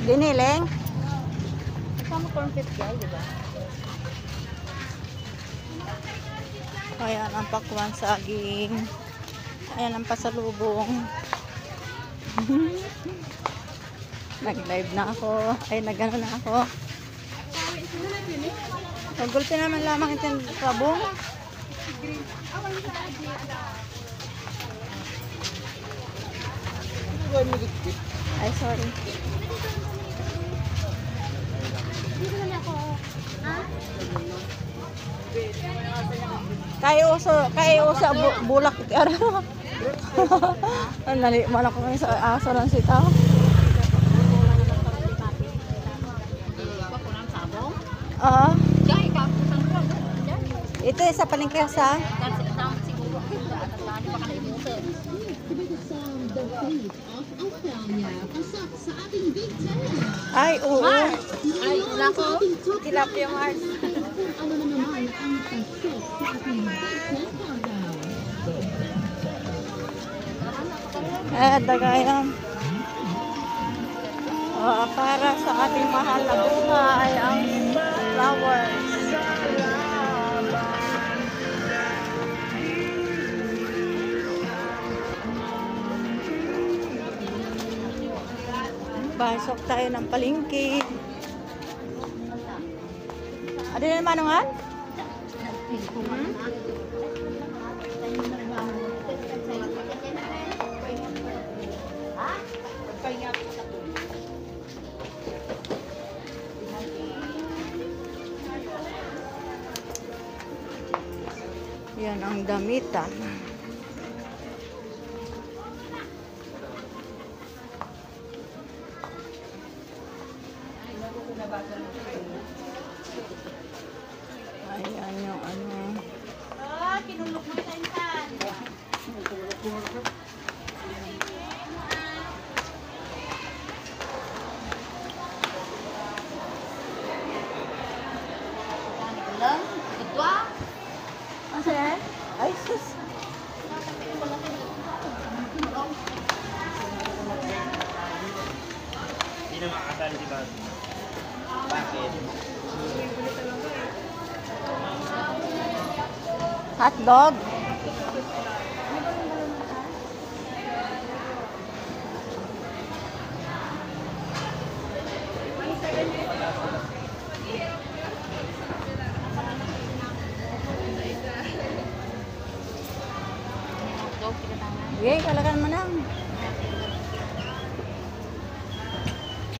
Giniling? Kasama corn 50 ay, di ba? Ayan ang pakwan saging. Ayan ang pasalubong. Nag-live na ako. Ay, nag-ano na ako. Pagulpi naman lamang itong sabong. Ay, sorry. Kaya uso bulak iti araw. Ang nali man ako ngayon sa aso ng sitaw. Oo. Ito sa palengke sa ay, oo. Ay, lako. Tilapia Mars. Dagayan. Para sa ating mahal na buhay ang flowers. Pasok tayo ng palengke. Ano na manungan? Yan ang damitan. Ayan yung ano. Kinulok mo yung insan. Lang, ito Asa yan? Ay, sus. Hindi na makakasali si Bag. Bakit? Hotdog. Yay, kalakan mo na.